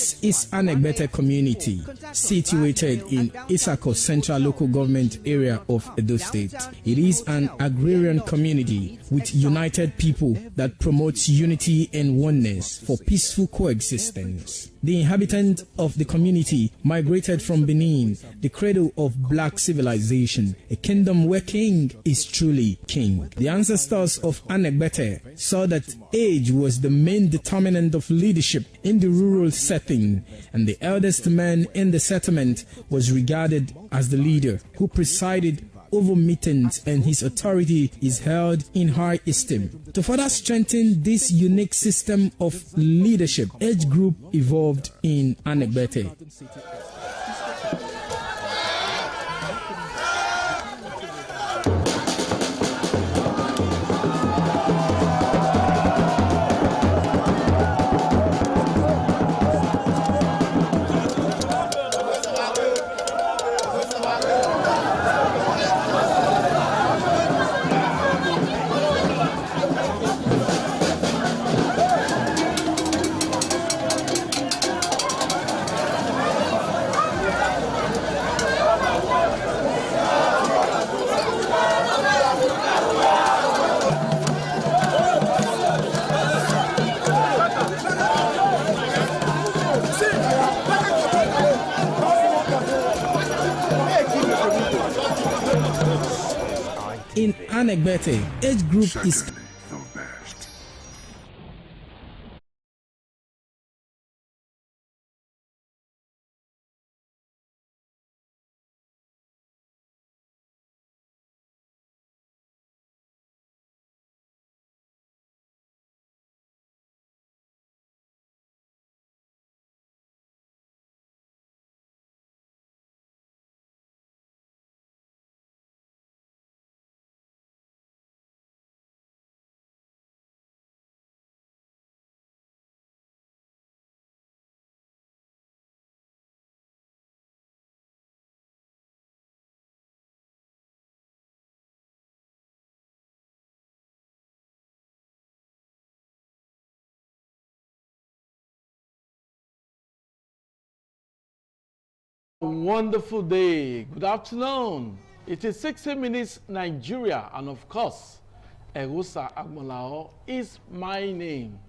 This is Anegbete community, situated in Isako Central Local Government Area of Edo State. It is an agrarian community with united people that promotes unity and oneness for peaceful coexistence. The inhabitants of the community migrated from Benin, the cradle of black civilization, a kingdom where king is truly king. The ancestors of Anegbete saw that age was the main determinant of leadership in the rural setting, and the eldest man in the settlement was regarded as the leader who presided over meetings, and his authority is held in high esteem. To further strengthen this unique system of leadership, age group evolved in Anegbete. In Anegbete, age group is Wonderful day. Good afternoon. It is 60 minutes Nigeria, and of course, Erusa Agbolao is my name.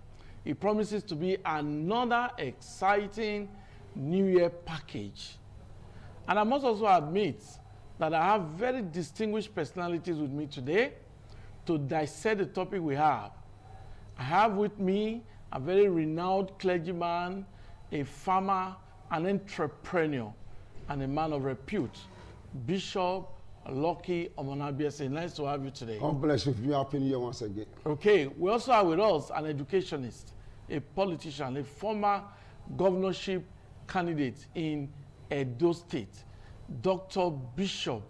It promises to be another exciting New Year package. And I must also admit that I have very distinguished personalities with me today to dissect the topic we have. I have with me a very renowned clergyman, a farmer, an entrepreneur, and a man of repute, Bishop Lucky Omonabiese. Nice to have you today. God bless you. Happy New Year once again. Okay, we also have with us an educationist, a politician, a former governorship candidate in Edo State, Dr. Bishop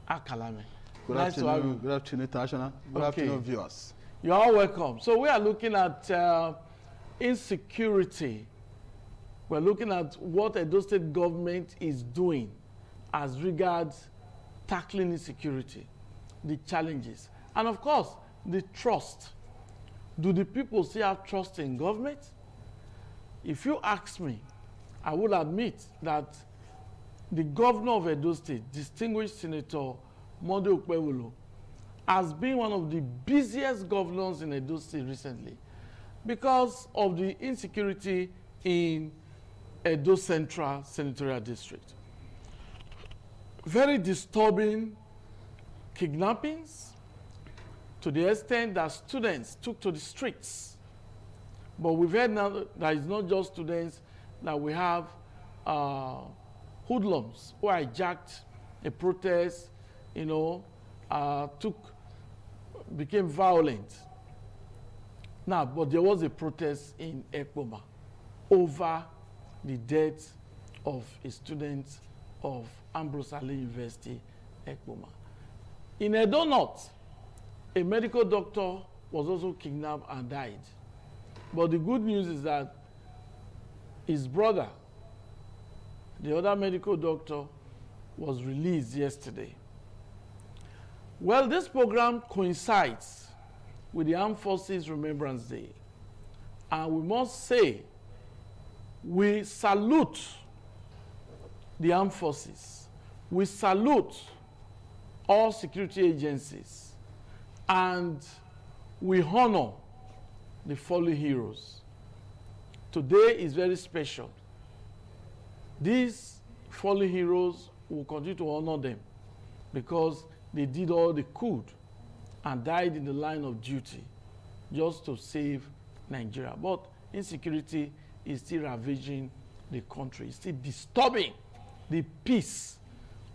Akalame. Good nice afternoon. to have you. Good afternoon, international. Good afternoon, viewers. You are welcome. So we are looking at insecurity. We're looking at what Edo State government is doing as regards tackling insecurity, the challenges, and of course, the trust. Do the people still have trust in government? If you ask me, I will admit that the governor of Edo State, distinguished Senator Monday Okpebholo, has been one of the busiest governors in Edo State recently because of the insecurity in Edo Central Senatorial District. Very disturbing kidnappings to the extent that students took to the streets. But we've heard now that it's not just students, that we have hoodlums who hijacked a protest, became violent. Now, but there was a protest in Ekpoma over the death of a student of Ambrose Ali University, Ekpoma. In Edo North, a medical doctor was also kidnapped and died. But the good news is that his brother, the other medical doctor, was released yesterday. Well, this program coincides with the Armed Forces Remembrance Day. And we must say we salute the armed forces. We salute all security agencies, and we honor the fallen heroes. Today is very special. These fallen heroes will continue to honor them because they did all they could and died in the line of duty just to save Nigeria. But insecurity is still ravaging the country. It's still disturbing the peace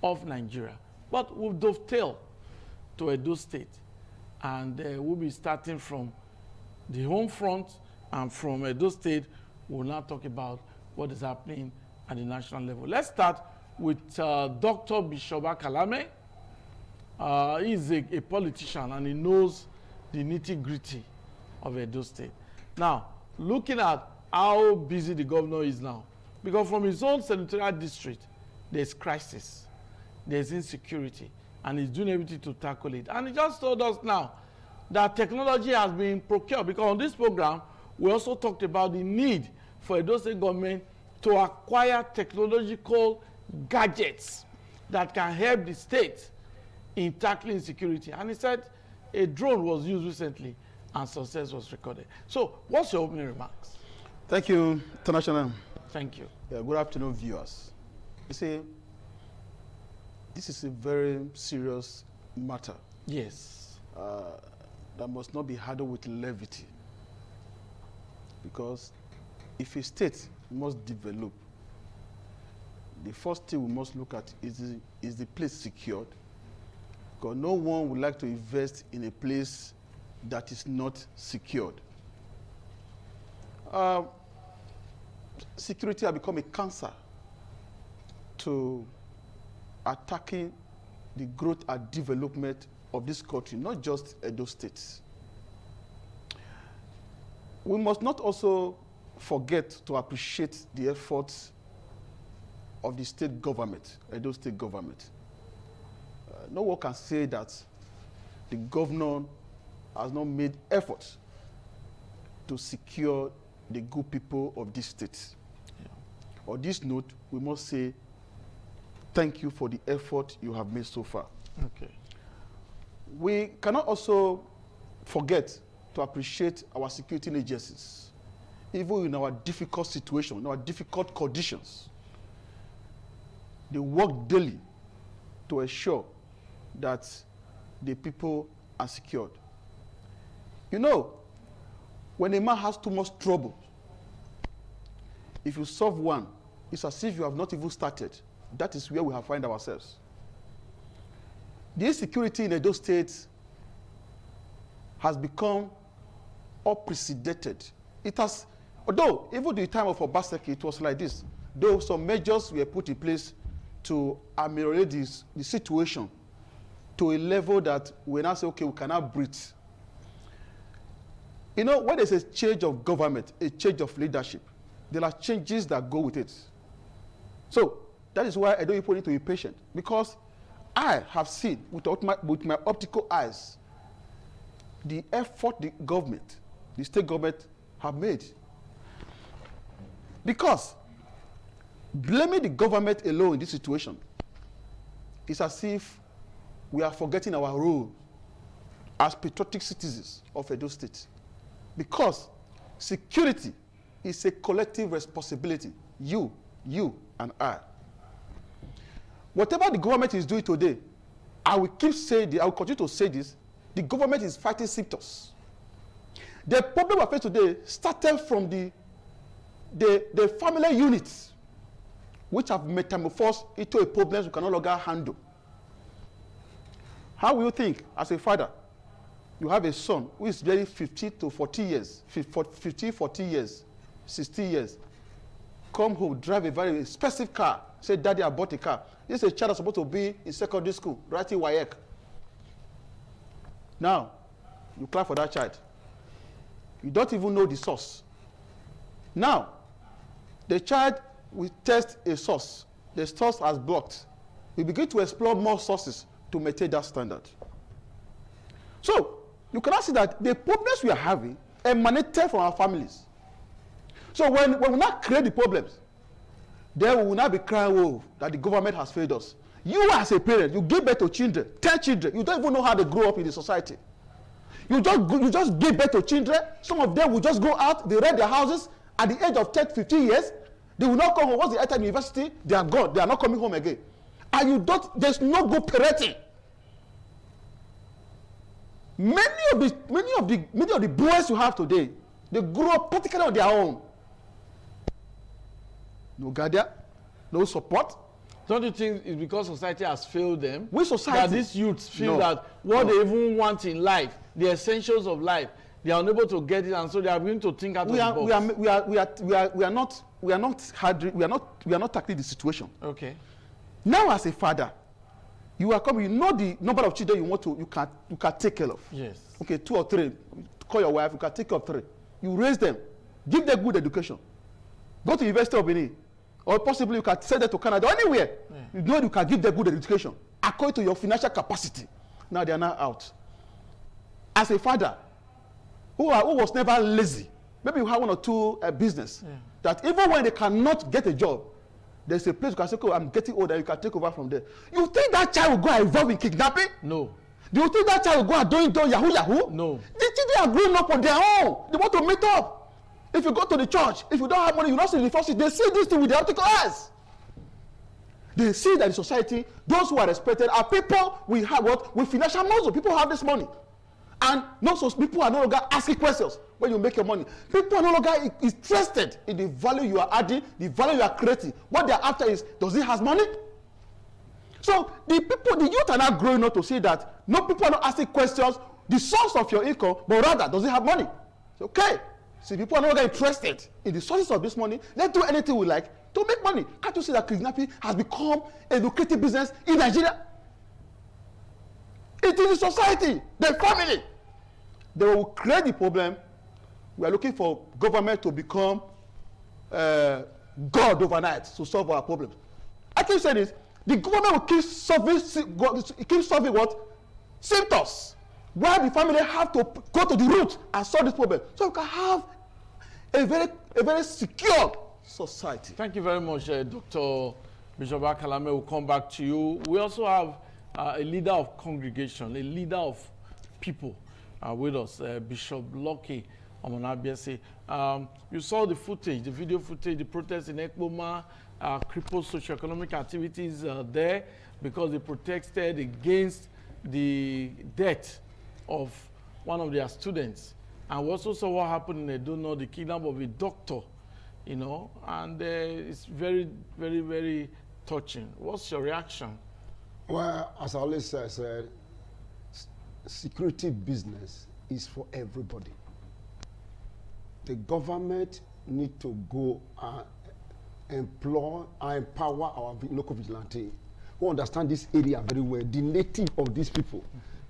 of Nigeria. But we'll dovetail to Edo State, and we'll be starting from the home front, and from Edo State, we'll now talk about what is happening at the national level. Let's start with Dr. Bishoba Kalame. He's a politician, and he knows the nitty-gritty of Edo State. Now, looking at how busy the governor is now, because from his own senatorial district, there's crisis, there's insecurity, and he's doing everything to tackle it. And he just told us now that technology has been procured, because on this program, we also talked about the need for Edo State government to acquire technological gadgets that can help the state in tackling insecurity. And he said a drone was used recently and success was recorded. So what's your opening remarks? Thank you, International. Thank you. Yeah, good afternoon, viewers. You see, this is a very serious matter. Yes. That must not be handled with levity. Because if a state must develop, the first thing we must look at is the place secured? Because no one would like to invest in a place that is not secured. Security has become a cancer to attacking the growth and development of this country, not just Edo State. We must not also forget to appreciate the efforts of the state government, Edo State government. No one can say that the governor has not made efforts to secure the good people of this state. Yeah. On this note, we must say thank you for the effort you have made so far. Okay. We cannot also forget to appreciate our security agencies, even in our difficult situation, in our difficult conditions. They work daily to ensure that the people are secured. You know, when a man has too much trouble, if you solve one, it's as if you have not even started. That is where we have found ourselves. The insecurity in Edo State has become unprecedented. It has, although even the time of Obaseki, it was like this, though some measures were put in place to ameliorate the situation to a level that we now say, okay, we cannot breathe. You know, when there's a change of government, a change of leadership, there are changes that go with it. So that is why I don't even need to be patient, because I have seen with my optical eyes the effort the government, the state government have made. Because blaming the government alone in this situation is as if we are forgetting our role as patriotic citizens of Edo State. Because security is a collective responsibility, you and I. Whatever the government is doing today, I will keep saying this, I will continue to say this, the government is fighting symptoms. The problem we face today started from the family units, which have metamorphosed into a problem we can no longer handle. How will you think, as a father, you have a son who is very 50 to 40 years, 50, 40 years, 60 years, come home, drive a very expensive car, say, Daddy, I bought a car. This is a child that's supposed to be in secondary school, writing WAEC. Now, you clap for that child. You don't even know the source. Now, the child will test a source. The source has blocked. We begin to explore more sources to maintain that standard. So, you cannot see that the problems we are having emanated from our families. So when we not create the problems, then we will not be crying wolf that the government has failed us. You as a parent, you give birth to children, 10 children, you don't even know how they grow up in the society. You just give birth to children. Some of them will just go out, they rent their houses at the age of 10, 15 years. They will not come home. Once they enter university, they are gone. They are not coming home again. And you don't, there's no good parenting. Many of the boys you have today, they grow up practically on their own. No guardian, no support. Don't you think it's because society has failed them? Which society? That these youths feel that what they even want in life, the essentials of life, they are unable to get it, and so they are beginning to think out of the box. We are not tackling the situation. Okay. Now, as a father, you are coming. You know the number of children you can take care of. Yes. Okay, 2 or 3. Call your wife. You can take care of 3. You raise them, give them good education. Go to University of Benin, or possibly you can send them to Canada, anywhere. Yeah. You know you can give them good education according to your financial capacity. Now they are now out. As a father, who was never lazy, maybe you have 1 or 2 business, that even when they cannot get a job, there's a place you can say, oh, I'm getting older, you can take over from there. You think that child will go and involve in kidnapping? No. Do you think that child will go and do Yahoo? No. The children are growing up on their own. They want to meet up. If you go to the church, if you don't have money, you not see the first thing. They see this thing with their optical eyes. They see that in society, those who are respected are people we have what? With financial muscle. People have this money. And no, so people are no longer asking questions when you make your money. People are no longer interested in the value you are adding, the value you are creating. What they are after is, does he have money? So the youth are not growing up to see that no, people are not asking questions, the source of your income, but rather, does he have money? It's okay. See, people are no longer interested in the sources of this money. Let's do anything we like to make money. Can't you see that kidnapping has become a lucrative business in Nigeria? It is the society, the family. They will create the problem. We are looking for government to become God overnight to solve our problems. I keep saying this. The government will keep solving what? Symptoms. Why the family have to go to the root and solve this problem. So we can have a very secure society. Thank you very much, Dr. Bishop Akalame. We'll come back to you. We also have a leader of congregation, a leader of people with us, Bishop Lucky Omonabiese. You saw the footage, the video footage, the protests in Ekpoma, crippled socioeconomic activities there because they protested against the death of one of their students. And we also saw what happened in Edono, the kidnap of a doctor, you know, and it's very, very, very touching. What's your reaction? Well, as I always said, security business is for everybody. The government need to go and employ and empower our local vigilante who understand this area very well, the native of these people,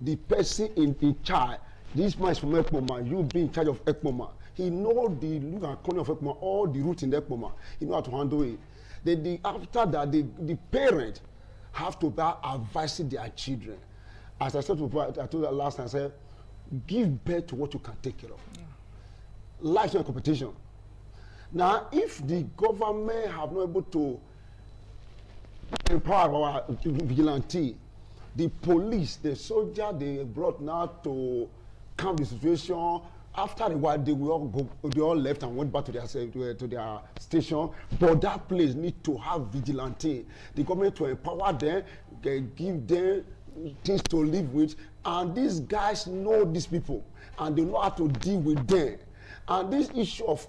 the person in charge. This man is from Ekpoma, you be in charge of Ekpoma. He knows the look and corner of Ekpoma, all the route in Ekpoma. He knows how to handle it. After that, the parent have to be advising their children. As I said before, I told you last time, I said, give birth to what you can take care of. Yeah. Life is not a competition. Now, if the government have not able to empower our vigilante, the police, the soldier, they brought now to calm the situation. After a while, they all left and went back to their station. But that place need to have vigilante. The government to empower them, give them things to live with, and these guys know these people and they know how to deal with them. And this issue of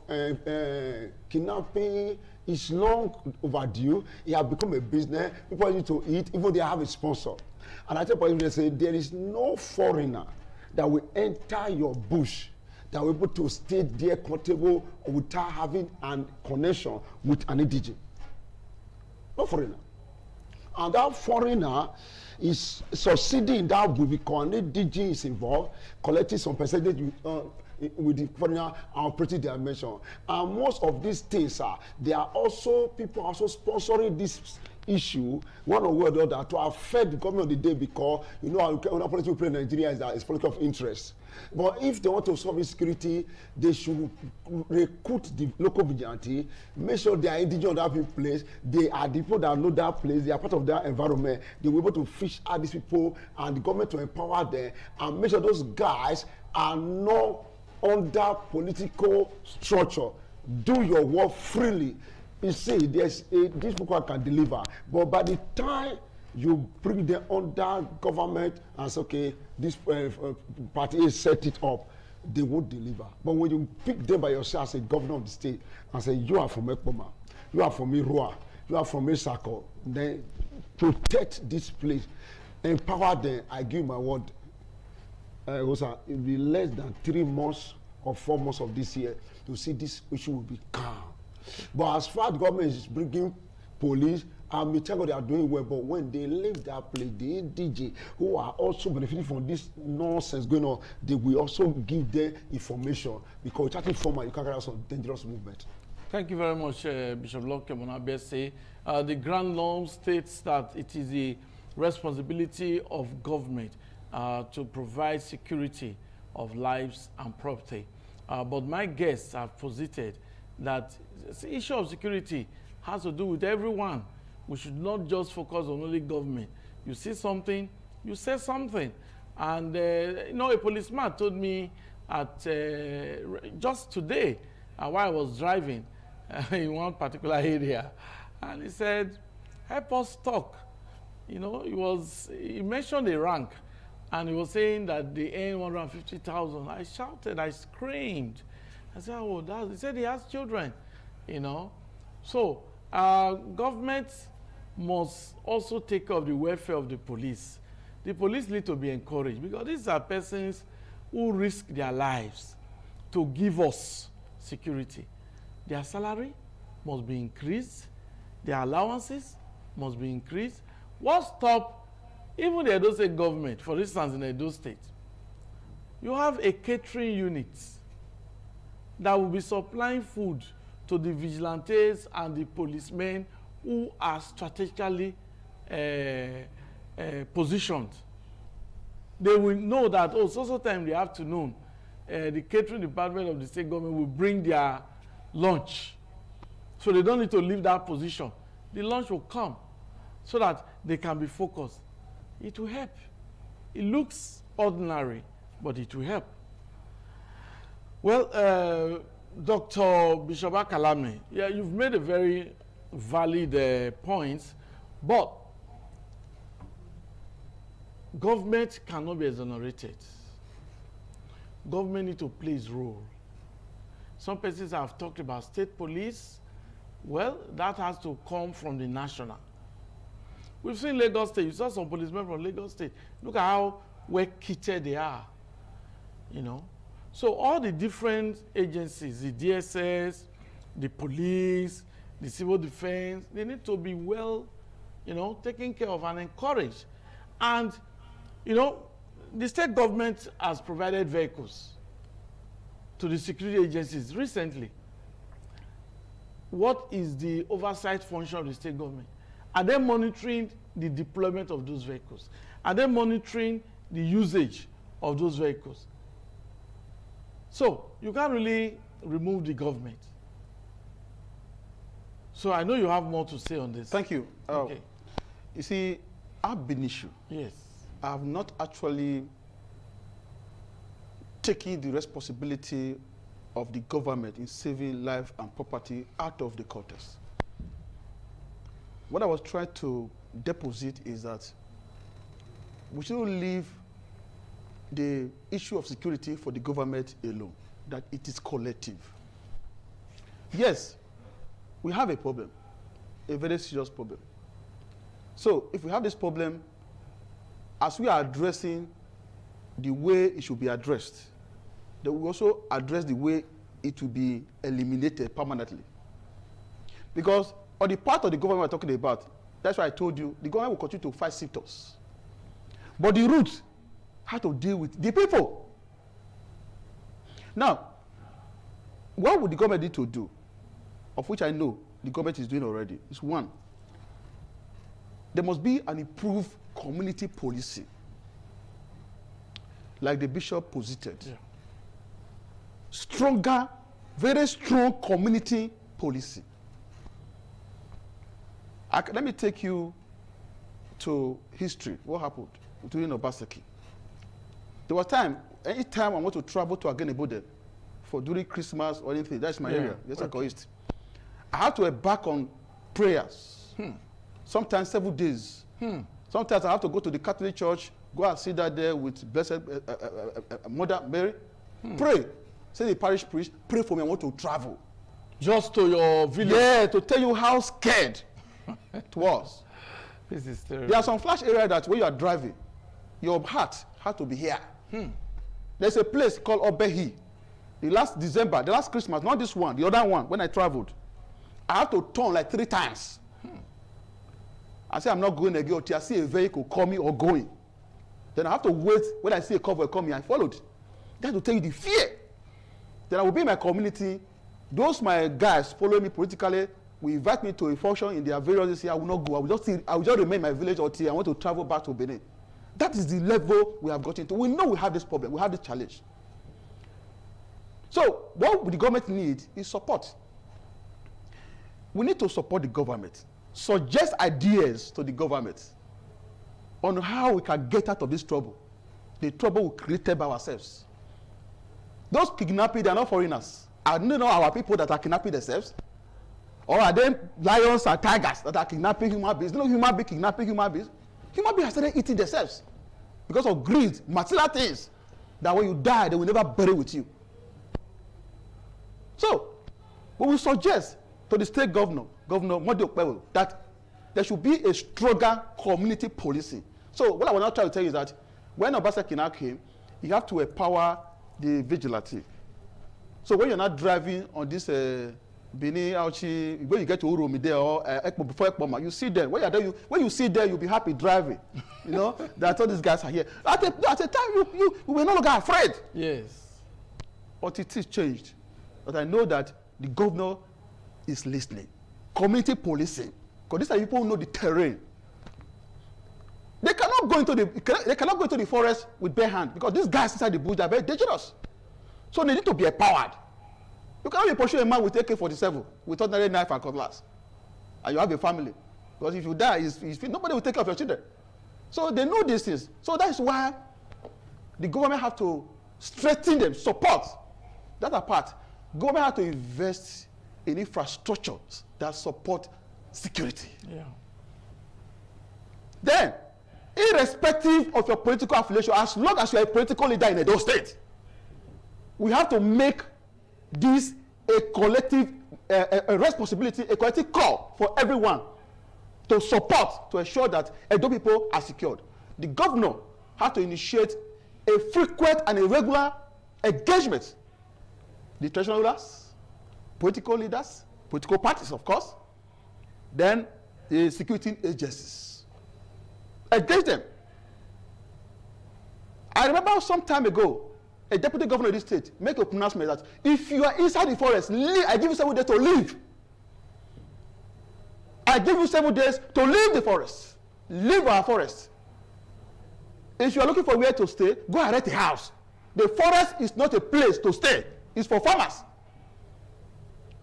kidnapping is long overdue. It has become a business. People need to eat, even they have a sponsor. And I tell people, they say there is no foreigner that will enter your bush that will be able to stay there comfortable without having a connection with an indigene. No foreigner. And that foreigner is succeeding in that way because an indigene is involved, collecting some percentage with the foreigner and operating dimension. And most of these things they are also, people are also sponsoring these issue, one or the other, to affect the government of the day, because you know how politics we play in Nigeria is that it's political of interest. But if they want to solve insecurity, they should recruit the local vigilante, make sure they are indigenous of that place, they are the people that know that place, they are part of that environment, they will be able to fish out these people, and the government to empower them, and make sure those guys are not under political structure. Do your work freely. You see, these people can deliver, but by the time you bring them under government and say, okay, this party is set it up, they won't deliver. But when you pick them by yourself as a governor of the state and say, you are from Ekpoma, you are from Irua, you are from Isako, then protect this place, empower them. I give my word, it will be less than 3 months or 4 months of this year to see this issue will be calm. But as far as the government is bringing police, and we tell God they are doing well, but when they leave that place, the DJ who are also benefiting from this nonsense going on, they will also give them information, because without informer, you can carry out some dangerous movement. Thank you very much, Bishop Locke Monabese. The Grand Norm states that it is the responsibility of government to provide security of lives and property. But my guests have posited that the issue of security has to do with everyone. We should not just focus on only government. You see something, you say something. And, you know, a policeman told me at just today, while I was driving in one particular area, and he said, help us talk. You know, he mentioned a rank, and he was saying that they earn 150,000. I shouted, I screamed. I said, oh, he said he has children, you know. So, government must also take care of the welfare of the police. The police need to be encouraged, because these are persons who risk their lives to give us security. Their salary must be increased. Their allowances must be increased. What stop even the Edo State government, for instance, in Edo State, you have a catering unit that will be supplying food to the vigilantes and the policemen who are strategically positioned. They will know that, oh, so time in the afternoon, the catering department of the state government will bring their lunch. So they don't need to leave that position. The lunch will come so that they can be focused. It will help. It looks ordinary, but it will help. Well, Dr. Bishop Akalame, yeah, you've made a very valid point, but government cannot be exonerated. Government needs to play its role. Some persons have talked about state police. Well, that has to come from the national. We've seen Lagos State. You saw some policemen from Lagos State. Look at how well kitted they are, you know. So all the different agencies, the DSS, the police, the civil defense, they need to be well, you know, taken care of and encouraged. And, you know, the state government has provided vehicles to the security agencies recently. What is the oversight function of the state government? Are they monitoring the deployment of those vehicles? Are they monitoring the usage of those vehicles? So you can't really remove the government. So I know you have more to say on this. Thank you. Okay. You see, I've been issue. Yes. I have not actually taken the responsibility of the government in saving life and property out of the quarters. What I was trying to deposit is that we shouldn't leave the issue of security for the government alone, that it is collective. Yes, we have a problem, a very serious problem. So if we have this problem, as we are addressing the way it should be addressed, then we also address the way it will be eliminated permanently. Because on the part of the government we're talking about, that's why I told you, the government will continue to fight symptoms. But the root has to deal with the people. Now, what would the government need to do, of which I know the government is doing already, is one, there must be an improved community policy, like the bishop posited. Yeah. Stronger, very strong community policy. Let me take you to history. What happened during Obaseki? There was time, any time I want to travel to Agenebode for during Christmas or anything, that's my area, that's okay. East. I had to embark on prayers. Sometimes 7 days. Sometimes I have to go to the Catholic Church, go and sit there with Blessed Mother Mary, pray. Say the parish priest, pray for me, I want to travel. Just to your village? Yeah, to tell you how scared it was. This is terrible. There are some flash areas that when you are driving, your heart had to be here. There's a place called Obehi. The last December, the last Christmas, not this one, the other one, when I traveled, I had to turn like 3 times. I say I'm not going again until I see a vehicle coming or going. Then I have to wait when I see a cover coming. I followed. That's to tell you the fear. Then I will be in my community. Those my guys following me politically will invite me to a function in their various. I will not go. I will just remain in my village until I want to travel back to Benin. That is the level we have gotten to. We know we have this problem. We have this challenge. So what the government needs is support. We need to support the government. Suggest ideas to the government on how we can get out of this trouble. The trouble we created by ourselves. Those kidnapping, they are not foreigners. I don't know our people that are kidnapping themselves. Or are they lions and tigers that are kidnapping human beings? You know human beings kidnapping human beings? Human beings have started eating themselves because of greed, material things, that when you die, they will never bury with you. So, we will suggest to the state governor, Governor Modi Okpebholo, that there should be a stronger community policing. So, what I want to try to tell you is that when Obaseki now came, you have to empower the vigilante. So, when you're not driving on this Benin, Auchi, when you get to Uromide or Ekpo, before Ekpoma, you see them. When you see them, you'll be happy driving. You know, that all these guys are here. At a time, you were no longer afraid. Yes. But it is changed. But I know that the governor is listening. Community policing. Because these are people who know the terrain. They cannot go into the forest with bare hand because these guys inside the bush are very dangerous. So they need to be empowered. You cannot be pursuing a man with AK-47 with ordinary knife and cutlass, and you have a family. Because if you die, nobody will take care of your children. So they know these things. So that's why the government have to strengthen them, support. That's a part. Government have to invest in infrastructures that support security. Yeah. Then, irrespective of your political affiliation, as long as you are a political leader in Edo State, we have to make this a collective a responsibility, a collective call for everyone to support, to ensure that Edo people are secured. The governor has to initiate a frequent and a regular engagement. The traditional rulers, political leaders, political parties, of course, then the security agencies. Engage them. I remember some time ago, a deputy governor of this state make a pronouncement that if you are inside the forest, leave, I give you 7 days to leave. I give you 7 days to leave the forest. Leave our forest. If you are looking for where to stay, go and rent a house. The forest is not a place to stay. It's for farmers.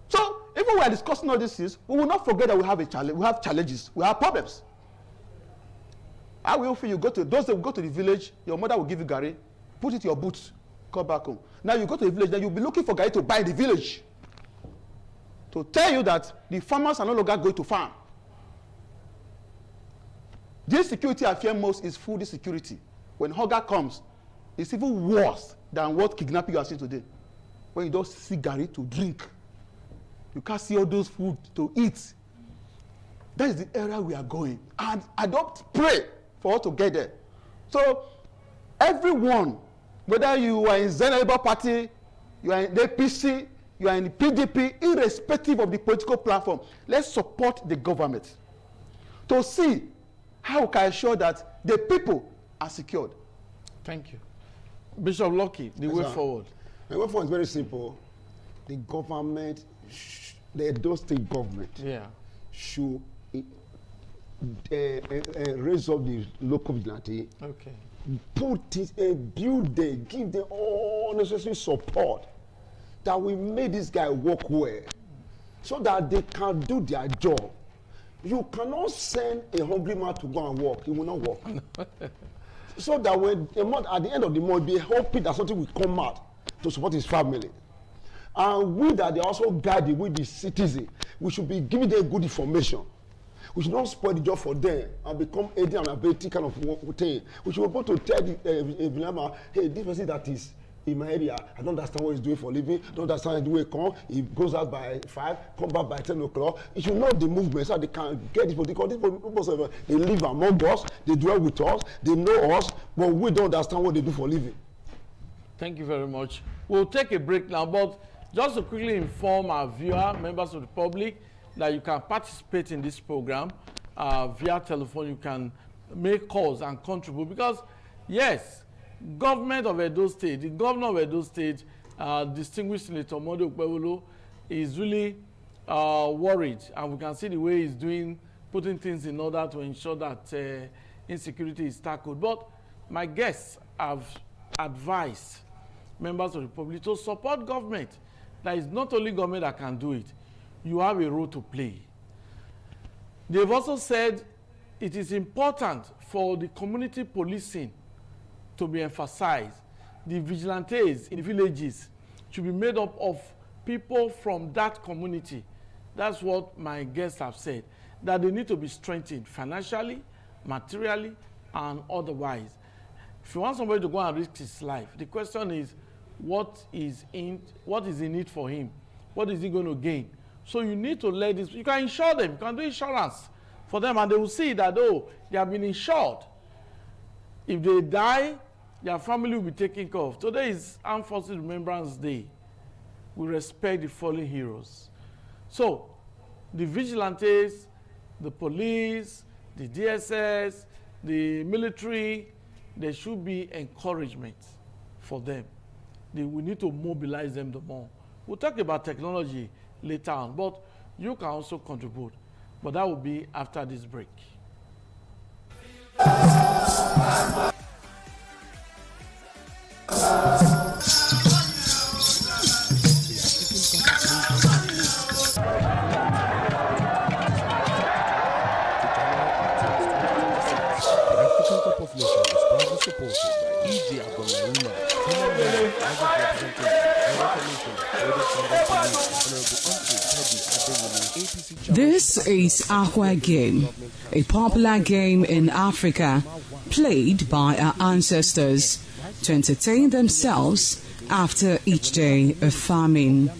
So, even when we are discussing all these things, we will not forget that we have a challenge. We have challenges. We have problems. I will feel you go to those that will go to the village. Your mother will give you gari, put it in your boots, come back home. Now you go to the village, then you'll be looking for gari to buy in the village. To tell you that the farmers are no longer going to farm. This security I fear most is food insecurity. When hunger comes, it's even worse than what kidnapping you are seeing today. When you don't see gari to drink, you can't see all those food to eat. That is the area we are going. And I don't pray for us to get there. So, everyone, whether you are in Zen Labour Party, you are in the APC, you are in the PDP, irrespective of the political platform, let's support the government to see how we can ensure that the people are secured. Thank you. Bishop Lucky, the way forward. The way forward is very simple. The government, the Edo State government, should raise up the local vigilante. Okay. Put it, build them, give them all necessary support that will make this guy work well, so that they can do their job. You cannot send a hungry man to go and work; he will not work. So that when at the end of the month, be hoping that something will come out to support his family. And we that they also guided with the citizen, we should be giving them good information. We should not spoil the job for them and become aiding and abetting kind of thing. We should be able to tell the hey, this person that is in my area, I don't understand what he's doing for a living, don't understand the way he comes, he goes out by 5, come back by 10 o'clock. It should know the movement so they can get this because these people, they live among us, they dwell with us, they know us, but we don't understand what they do for a living. Thank you very much. We'll take a break now, but just to quickly inform our viewer, members of the public, that you can participate in this program via telephone. You can make calls and contribute because, yes, government of Edo State, the governor of Edo State, distinguished Senator Monday Okpebholo, is really worried, and we can see the way he's putting things in order to ensure that insecurity is tackled. But my guests have advised members of the public to support government. That is not only government that can do it. You have a role to play. They've also said it is important for the community policing to be emphasized. The vigilantes in the villages should be made up of people from that community. That's what my guests have said, that they need to be strengthened financially, materially, and otherwise. If you want somebody to go and risk his life, the question is, what is in it for him? What is he going to gain? So you need to let this, you can insure them, you can do insurance for them, and they will see that, oh, they have been insured. If they die, their family will be taken care of. Today is Armed Forces Remembrance Day. We respect the fallen heroes. So the vigilantes, the police, the DSS, the military, there should be encouragement for them. We need to mobilize them the more. We'll talk about technology later on, but you can also contribute. But that will be after this break. This is Ahwe Game, a popular game in Africa played by our ancestors to entertain themselves after each day of farming.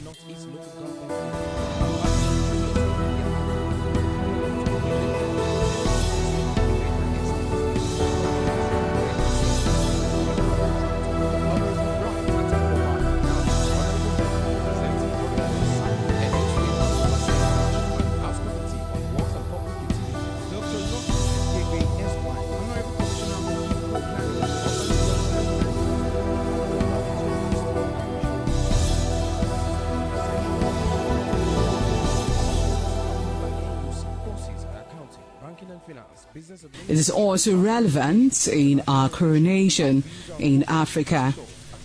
It is also relevant in our coronation in Africa.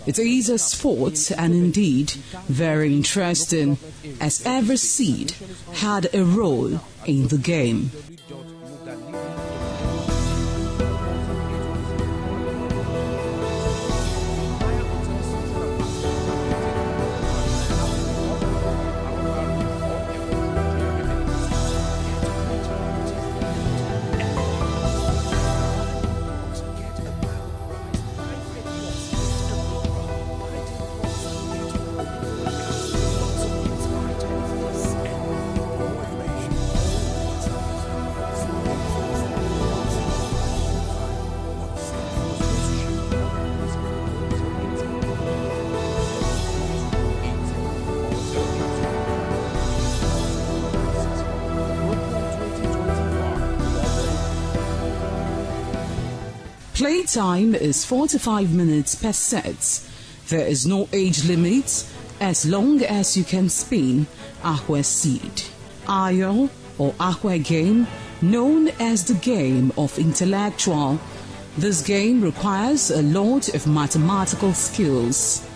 It is a sport and indeed very interesting, as every seed had a role in the game. Playtime is 45 minutes per set. There is no age limit as long as you can spin Ahwe seed. Ayo or Ahwe Game known as the game of intellectual. This game requires a lot of mathematical skills.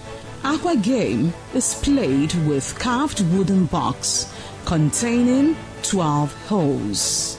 Aqua game is played with carved wooden box containing 12 holes.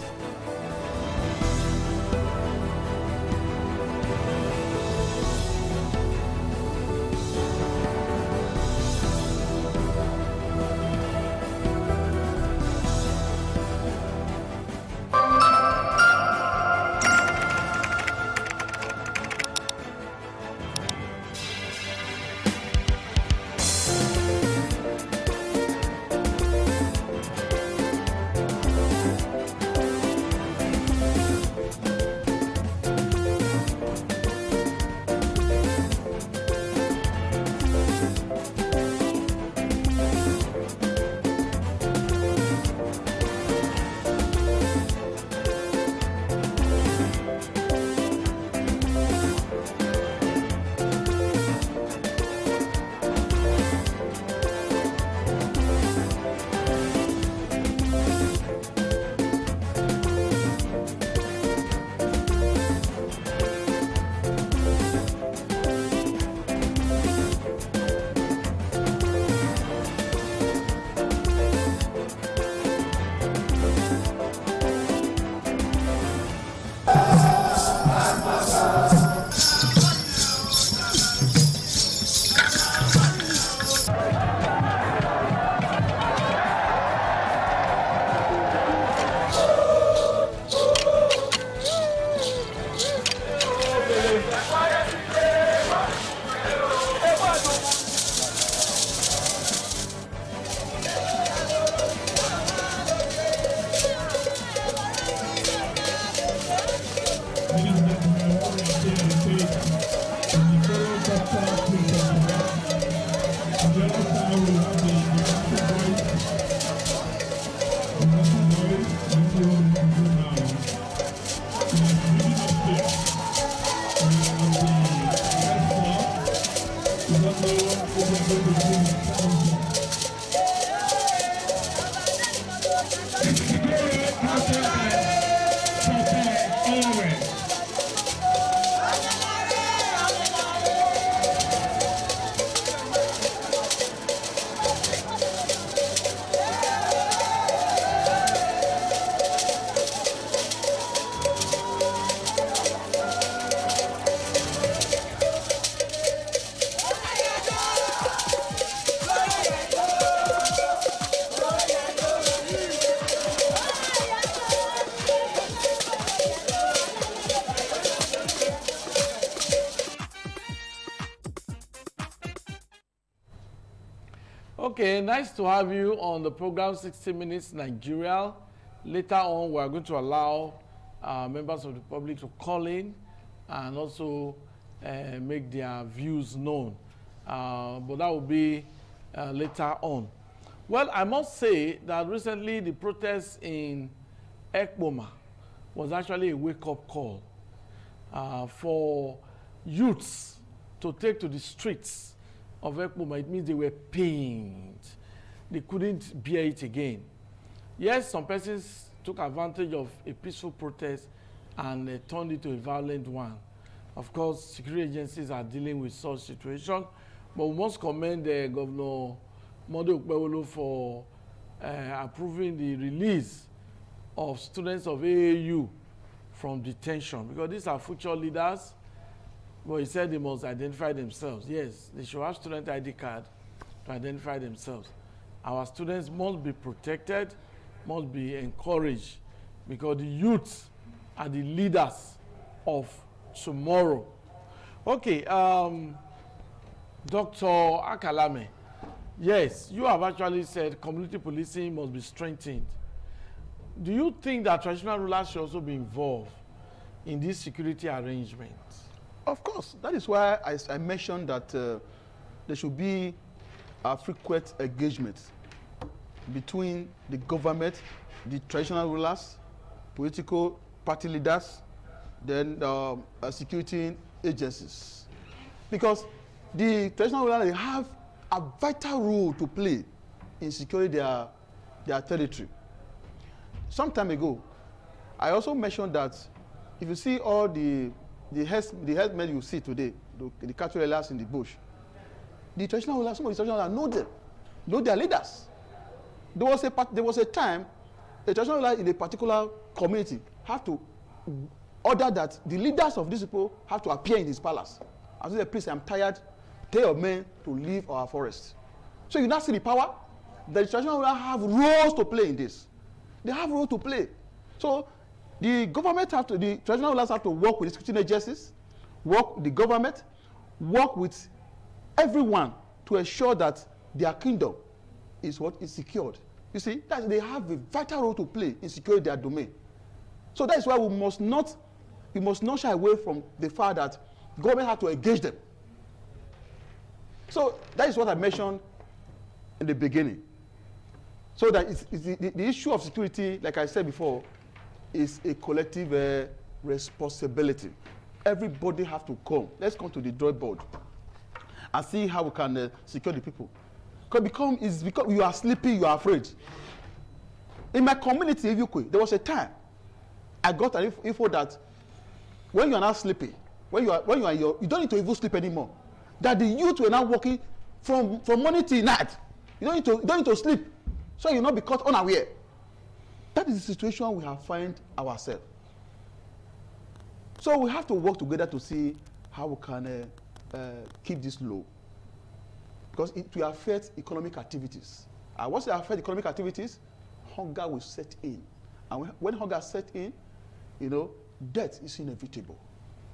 Okay, nice to have you on the program 60 Minutes Nigeria. Later on, we are going to allow members of the public to call in and also make their views known. But that will be later on. Well, I must say that recently the protest in Ekpoma was actually a wake-up call for youths to take to the streets of Ekpoma. It means they were pained. They couldn't bear it again. Yes, some persons took advantage of a peaceful protest and turned it to a violent one. Of course, security agencies are dealing with such situation, but we must commend Governor Monday Okpebholo for approving the release of students of AAU from detention, because these are future leaders. Well, he said they must identify themselves. Yes, they should have student ID card to identify themselves. Our students must be protected, must be encouraged, because the youth are the leaders of tomorrow. Okay, Dr. Akalame, yes, you have actually said community policing must be strengthened. Do you think that traditional rulers should also be involved in this security arrangement? Of course. That is why I mentioned that there should be a frequent engagement between the government, the traditional rulers, political party leaders, then security agencies. Because the traditional rulers, they have a vital role to play in securing their territory. Some time ago, I also mentioned that if you see all the herdsmen you see today, the cattle railers in the bush, the traditional rulers, some of the traditional rulers know their leaders. There was a time a traditional ruler in a particular community had to order that the leaders of these people have to appear in his palace. And say, please, I'm tired. Tell your men to leave our forest. So you now see the power. The traditional rulers have roles to play in this. They have roles to play. So the traditional rulers have to work with the security agencies, work with the government, work with everyone to ensure that their kingdom is what is secured. You see, that they have a vital role to play in securing their domain. So that is why we must not shy away from the fact that government has to engage them. So that is what I mentioned in the beginning. So that the issue of security, like I said before, is a collective responsibility. Everybody have to come. Let's come to the drawing board and see how we can secure the people. Because you are sleepy, you are afraid. In my community, there was a time I got an info that when you are not sleeping, you don't need to even sleep anymore. That the youth were now working from morning till night. You don't need to sleep, so you'll not be caught unaware. That is the situation we have find ourselves. So we have to work together to see how we can keep this low, because it will affect economic activities. And once it affects economic activities, hunger will set in, and when hunger sets in, death is inevitable.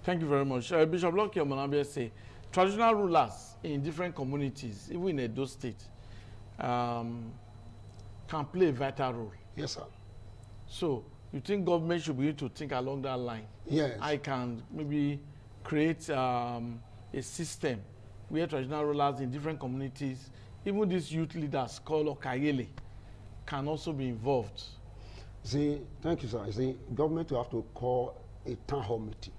Thank you very much. Bishop Lucky Omonabia say traditional rulers in different communities, even in Edo State, can play a vital role. Yes, sir. So you think government should begin to think along that line? Yes. I can maybe create a system where traditional rulers in different communities, even these youth leaders called Okayele, can also be involved. See, thank you, sir. See, government will have to call a town hall meeting.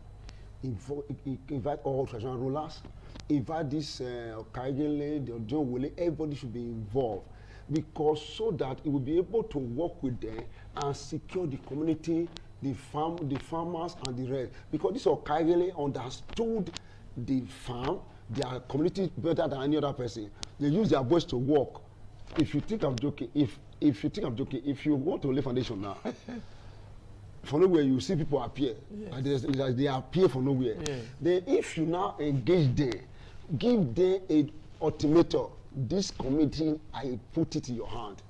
Invite all traditional rulers, invite this Okayele, the Ojonwole, everybody should be involved, because so that it will be able to work with them and secure the community, the farmers and the rest. Because this Okayele understood the farm, their community better than any other person. They use their voice to work. If you think I'm joking, if you want to lay foundation now, from nowhere you see people appear. Yes. And they appear from nowhere. Yes. Then if you now engage them, give them an ultimatum. This committee, I put it in your hand.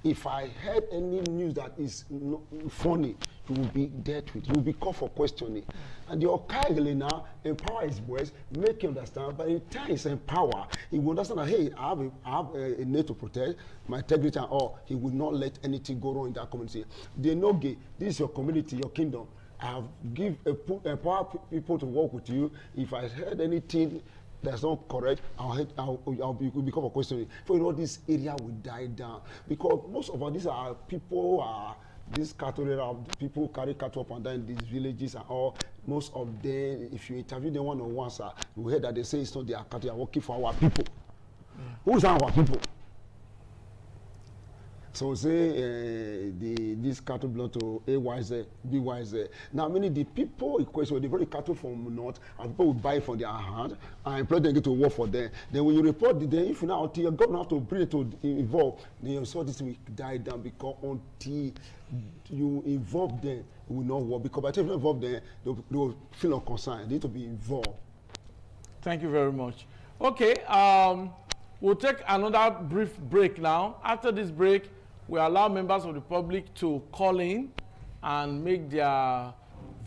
If I heard any news that is funny, you will be dealt with. You will be called for questioning. And the Okayele now empower his voice, make him understand. By the time he's empowered, he will understand that, hey, I have a need to protect my integrity and all. He will not let anything go wrong in that community. They know, this is your community, your kingdom. I have empower people to work with you. If I heard anything that's not correct, I'll become a question. For this area will die down, because most of these are people these cattle people who carry cattle up and down in these villages and all. Most of them, if you interview them one-on-one, sir, you hear that they say it's not their cattle, they are working for our people. Who's our people? So say this cattle belong to AYZ, BYZ. Now, meaning the people in question, they bring the cattle from north, and people will buy from their hand and employ them to work for them. Then when you report them, if you now until your government have to bring it to involve, then so this will die down, because until you involve them, it will not work. Because by the time you involve them, they will feel unconcerned. They need to be involved. Thank you very much. Okay, we'll take another brief break now. After this break, we allow members of the public to call in and make their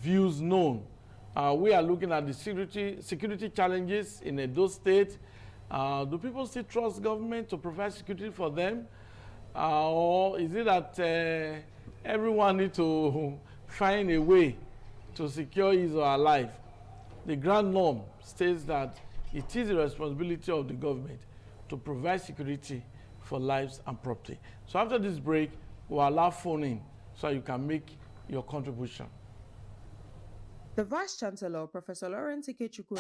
views known. We are looking at the security challenges in Edo State. Do people still trust government to provide security for them? Or is it that everyone needs to find a way to secure his or her life? The grand norm states that it is the responsibility of the government to provide security for lives and property. So after this break, we'll allow phone in so you can make your contribution. The Vice Chancellor, Professor Lawrence Ikechukwu,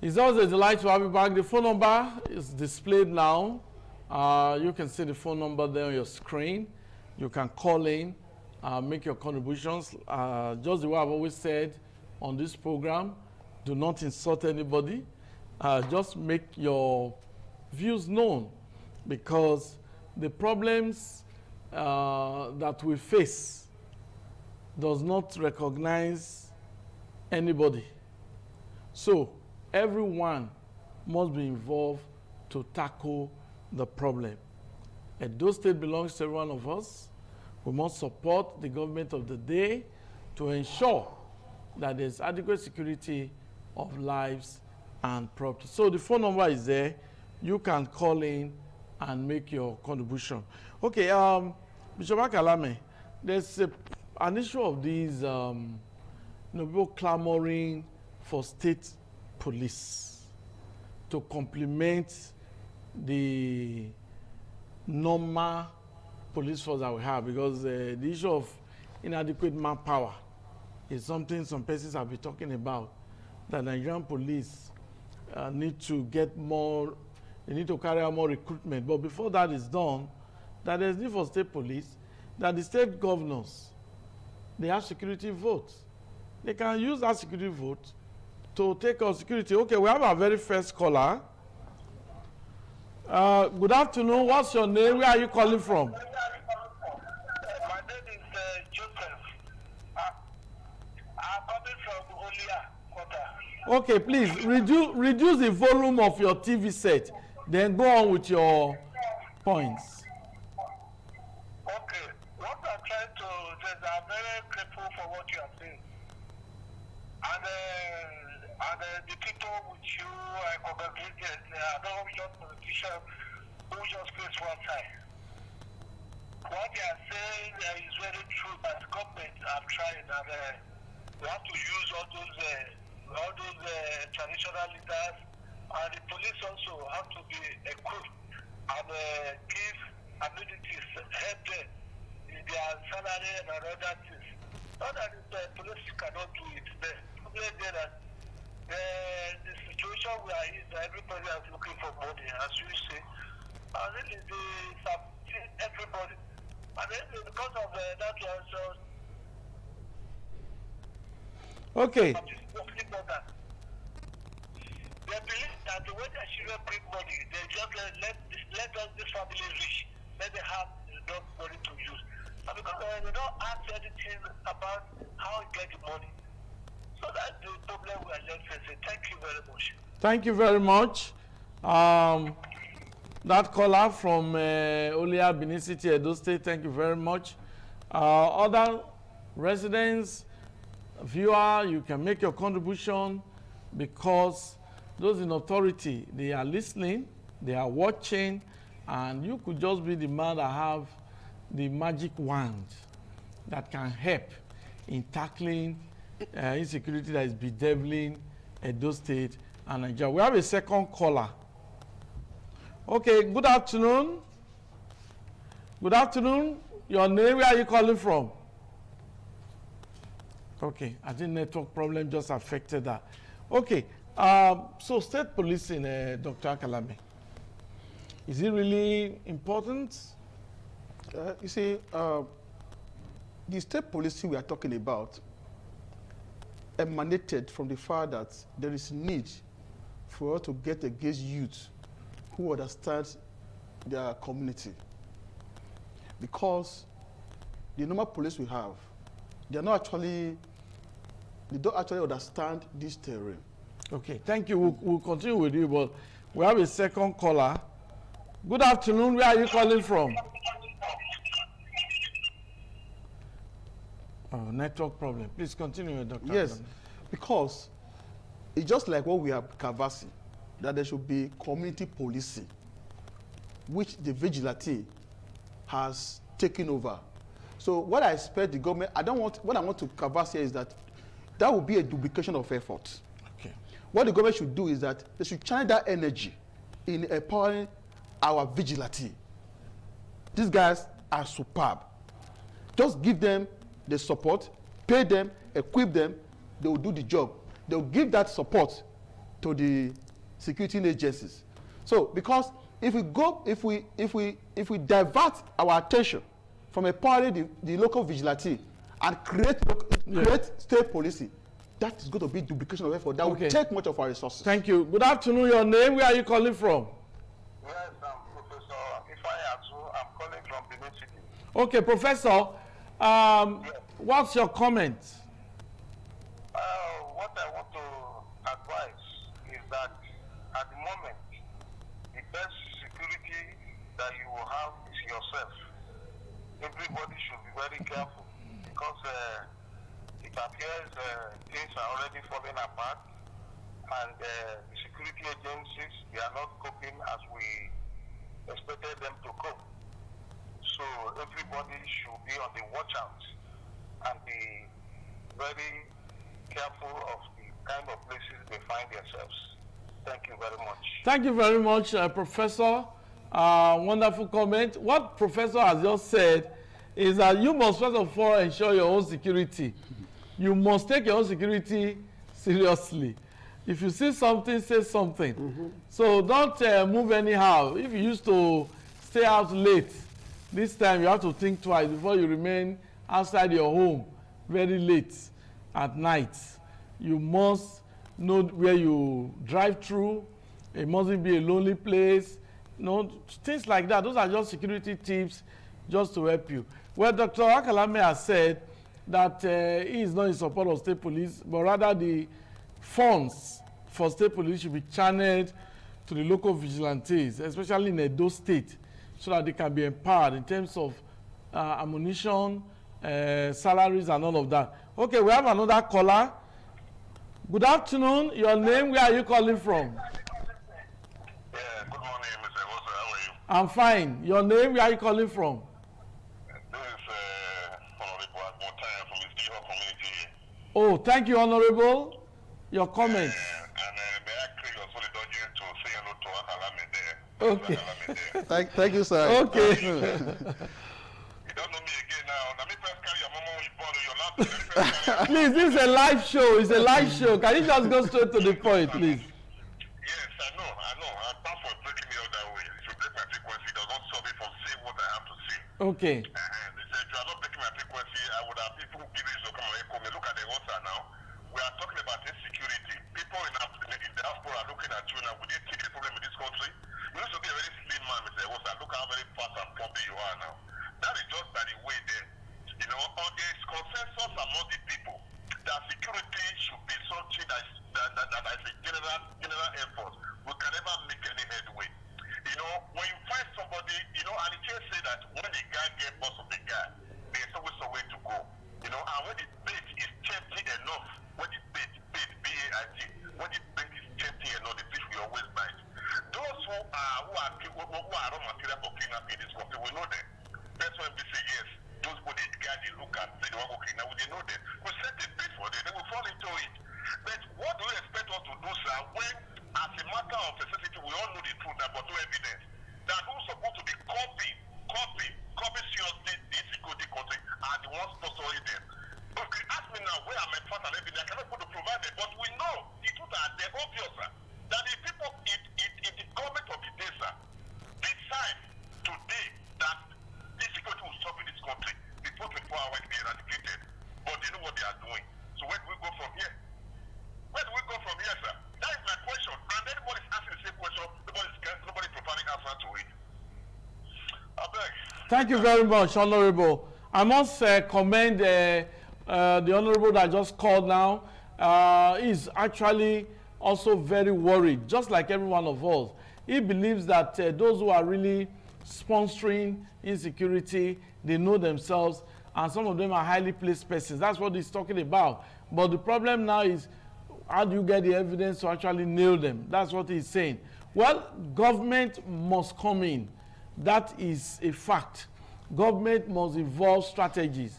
It's always a delight to have you back. The phone number is displayed now. You can see the phone number there on your screen. You can call in, make your contributions. Just the way I've always said on this program, do not insult anybody. Just make your views known, because the problems that we face does not recognize anybody. So everyone must be involved to tackle the problem. Edo State belongs to every one of us. We must support the government of the day to ensure that there's adequate security of lives and property. So the phone number is there. You can call in and make your contribution. Okay, Bishop Akalame, there's an issue of these people clamoring for state police to complement the normal police force that we have, because the issue of inadequate manpower is something some persons have been talking about, that Nigerian police need to get more, they need to carry out more recruitment. But before that is done, that there's need for state police, that the state governors, they have security votes. They can use that security vote to take on security. Okay, we have our very first caller. Good afternoon. What's your name? Where are you calling from? My name is Joseph. I'm coming from Olia Quarter. Okay, please reduce the volume of your TV set. Then go on with your points. Okay. What I'm trying to say is I'm very grateful for what you are saying. And the people with you, I congratulate. I don't just politicians who just face one side. What they are saying is very true. As government are trying, and we have to use all those traditional leaders, and the police also have to be equipped and give amenities, help them in their salary and other things. Not that the police cannot do it. The problem is that the situation we are in, everybody is looking for money, as you say. And really, everybody. And then because of that, also. Okay. They believe that the way they should bring money, they just let this family rich, let them have enough money to use. And because they don't ask anything about how you get the money. So that's the problem we are just facing. Thank you very much. Thank you very much. That caller from Olia, Benin City, Edo State, thank you very much. Other residents, viewer, you can make your contribution, because those in authority, they are listening, they are watching, and you could just be the man that have the magic wand that can help in tackling insecurity that is bedeviling Edo State and Nigeria. We have a second caller. Okay, good afternoon. Good afternoon. Your name, where are you calling from? Okay, I think network problem just affected that. Okay, so state policing, Dr. Akalame, is it really important? You see, the state policing we are talking about emanated from the fact that there is need for us to get against youth who understand their community. Because the normal police we have, they don't actually understand this terrain. Okay, thank you. We'll continue with you, but we have a second caller. Good afternoon. Where are you calling from? Oh, network problem. Please continue, Dr. Yes, Akalame. because it's just like what we are canvassing, that there should be community policing, which the vigilante has taken over. So what I expect the government, what I want to canvass here is that will be a duplication of effort. Okay. What the government should do is that they should channel that energy in empowering our vigilante. These guys are superb. Just give them the support, pay them, equip them, they will do the job. They will give that support to the security agencies. So, because if we divert our attention from empowering the local vigilante and create state policing, that is going to be duplication of effort. That will take much of our resources. Thank you. Good afternoon. Your name? Where are you calling from? Yes, I'm Professor Ifeanyi Atu. I'm calling from Benin City. Okay, Professor. Yes. What's your comment? What I want to advise is that at the moment, the best security that you will have is yourself. Everybody should be very careful because it appears things are already falling apart, and the security agencies, they are not coping as we expected them to cope. So everybody should be on the watch out and be very careful of the kind of places they find themselves. Thank you very much. Thank you very much, Professor. Wonderful comment. What Professor has just said is that you must first of all ensure your own security. You must take your own security seriously. If you see something, say something. So don't move anyhow. If you used to stay out late, this time you have to think twice before you remain outside your home very late at night. You must know where you drive through. It mustn't be a lonely place. No, things like that. Those are just security tips just to help you. Well, Dr. Akalame has said that he is not in support of state police, but rather the funds for state police should be channeled to the local vigilantes, especially in Edo State, so that they can be empowered in terms of ammunition, salaries, and all of that. Okay, we have another caller. Good afternoon. Your name, where are you calling from? Yeah, good morning, Mr. Wosa. How are you? I'm fine. Your name, where are you calling from? This is Honorable Admotai from the Steel community. Oh, thank you, Honorable. Your comments. And may I create your solidarity to say hello to Akalame there. Okay. Thank you, sir. Okay. You don't know me again now. Let me first carry your mama with ball. Your last Please, this is a live show. It's a live show. Can you just go straight to the point, please? Yes, I know. I'm bound for breaking me out that way. If you break my frequency, it does not stop me from saying what I have to say. Okay. They said, if you are not breaking my frequency, I would have people give you to come and echo me. Look at the water now. We are talking about insecurity. People in the diaspora are looking at you now. Would you take the problem in this country? You used to be a very slim man, Mr. Wosa. Look how very fast and plumpy you are now. That is just by the way there. You know, there is consensus among the people that security should be something that is a general effort. We can never make any headway. You know, when you find somebody, you know, and it just say that when the guy gets boss of the guy, there's always a way to go. You know, and when the bait is tempting enough, when the bait, B-A-I-T, when the bait is tempting enough, the fish will always bite. Those who are raw material for kidnapping in this country, we know them. That's when we say yes. Those people, the guy, they look and say they want to kidnap, they know them. We set a bait for them, they will fall into it. But what do you expect us to do, sir, when, as a matter of necessity, we all know the truth now, but no evidence, that who's supposed to be copying seriously the insecurity country are the ones sponsoring them. But if you ask me now where am I part and evidence, I cannot put to provide them, but we know the truth are there, obvious, sir, that the people in the government of the day, sir, decide today that insecurity will stop in this country before 24 hours be eradicated. But they know what they are doing. So where do we go from here? Where do we go from here, sir? That is my question. And everybody is asking the same question. Nobody providing answer to it. I beg. Thank you very much, Honorable. I must commend the Honorable that just called now. He's actually also very worried, just like every one of us. He believes that those who are really sponsoring insecurity, they know themselves, and some of them are highly placed persons. That's what he's talking about. But the problem now is, how do you get the evidence to actually nail them? That's what he's saying. Well, government must come in. That is a fact. Government must evolve strategies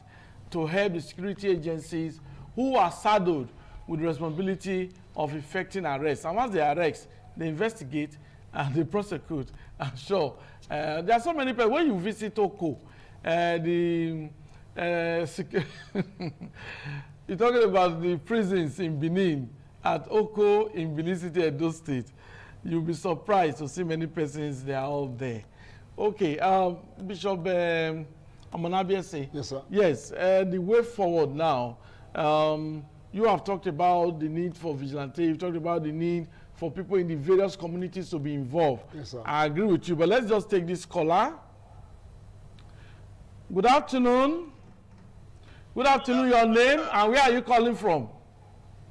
to help the security agencies who are saddled with the responsibility of effecting arrests. And once they arrest, they investigate and they prosecute. I'm sure. There are so many people. When you visit Oko, you're talking about the prisons in Benin. at Oko in Benin City, Edo State. You'll be surprised to see many persons, they are all there. Okay, Bishop Amonabiese. Yes, sir. Yes, the way forward now, you have talked about the need for vigilante, you've talked about the need for people in the various communities to be involved. Yes, sir. I agree with you, but let's just take this caller. Good afternoon. Good afternoon, your name, and where are you calling from?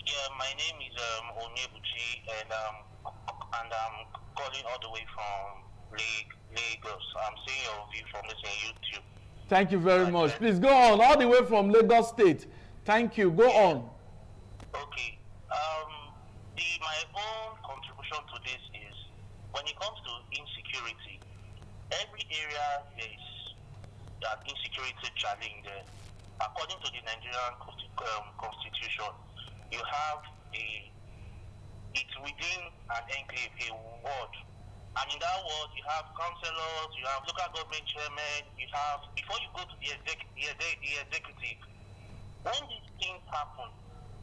Yeah, my name is Onyebuchi, and I'm calling all the way from Lagos. I'm seeing your view from this on YouTube. Thank you very much. Please go on, all the way from Lagos State. Thank you. Go on. Okay. My own contribution to this is when it comes to insecurity, every area there is an insecurity challenge there. According to the Nigerian Constitution, you have it's within an enclave, a ward. And in that ward, you have councillors, you have local government chairmen, you have, before you go to the executive, when these things happen,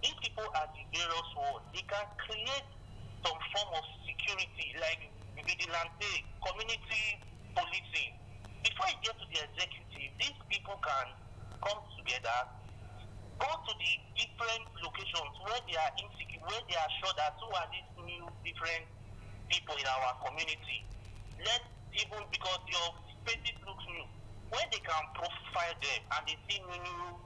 these people at the various wards, they can create some form of security, like vigilante, community policing. Before you get to the executive, these people can come together, go to the different locations where they are insecure, where they are sure that who are these new different people in our community. Because your spaces look new, when they can profile them and they see new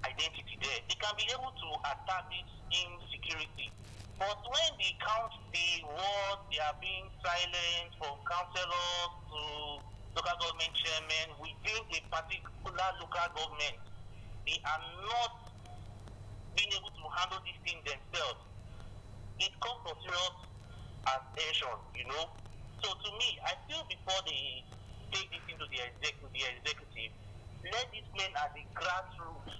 identity there, they can be able to attack this insecurity. But when they count the words, they are being silent from councillors to local government chairmen within a particular local government. They are not being able to handle these things themselves. It comes to serious attention, you know. So to me, I feel before they take this into the executive, let these men at the grassroots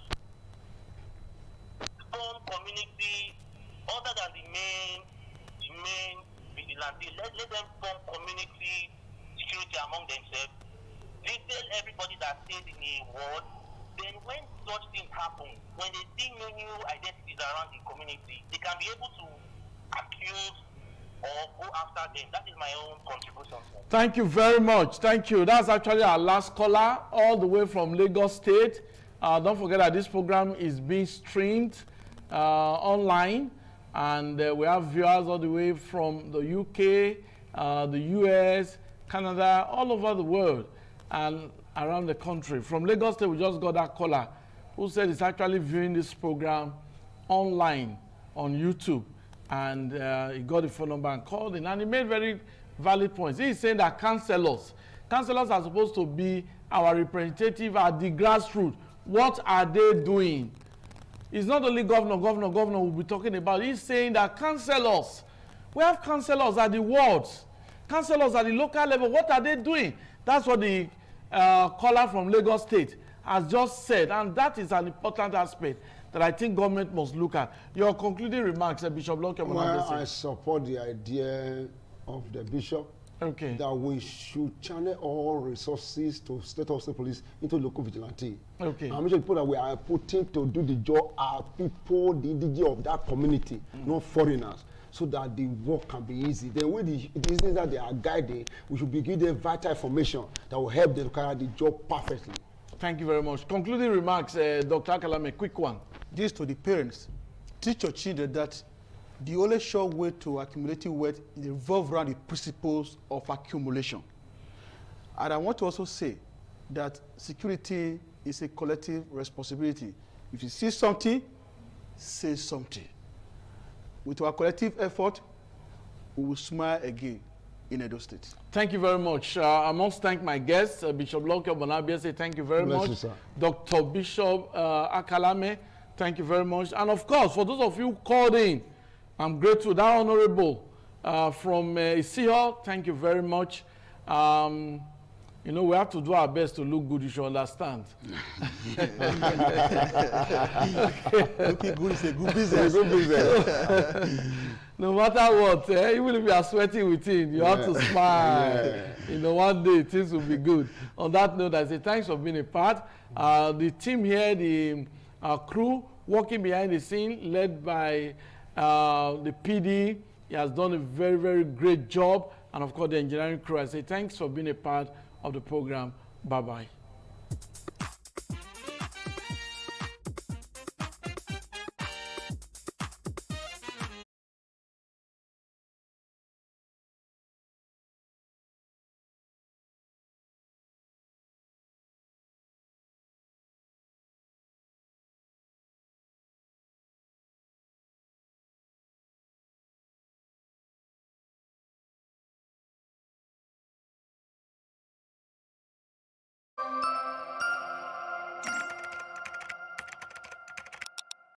form community other than the main vigilante. Let them form community security among themselves. They tell everybody that stays in a ward. Then when such things happen, when they see new identities around the community, they can be able to accuse or go after them. That is my own contribution. Thank you very much. Thank you. That's actually our last caller, all the way from Lagos State. Don't forget that this program is being streamed online, and we have viewers all the way from the UK, the US, Canada, all over the world, and around the country. From Lagos State, we just got that caller who said he's actually viewing this program online on YouTube, and he got the phone number and called in, and he made very valid points. He's saying that councillors are supposed to be our representative at the grassroots. What are they doing? It's not only governor we'll be talking about. He's saying that councillors, we have councillors at the wards, councillors at the local level. What are they doing? That's what the caller from Lagos State has just said, and that is an important aspect that I think government must look at. Your concluding remarks, Bishop Loke. Well, I support the idea of the bishop, okay, that we should channel all resources to state police into local vigilante. Okay. And make sure people that we are putting to do the job are people, the indigenous of that community, not foreigners, so that the work can be easy. Then with the business that they are guiding, we should be giving them vital information that will help them carry the job perfectly. Thank you very much. Concluding remarks, Dr. Akalame, quick one. This to the parents. Teach your children that the only sure way to accumulating wealth revolves around the principles of accumulation. And I want to also say that security is a collective responsibility. If you see something, say something. With our collective effort, we will smile again in Edo State. Thank you very much. I must thank my guests, Bishop Loke Obonabiese. Thank you very much. You, sir. Dr. Bishop Akalame, thank you very much. And of course, for those of you who called in, I'm grateful. That honorable from Isiho, thank you very much. You know, we have to do our best to look good, you should understand. Looking good is a good business. Good business. No matter what, even if you are sweating within, you have to smile. Yeah. You know, one day things will be good. On that note, I say thanks for being a part. The team here, the crew working behind the scene, led by the PD, he has done a very, very great job. And of course, the engineering crew, I say thanks for being a part of the program. Bye-bye.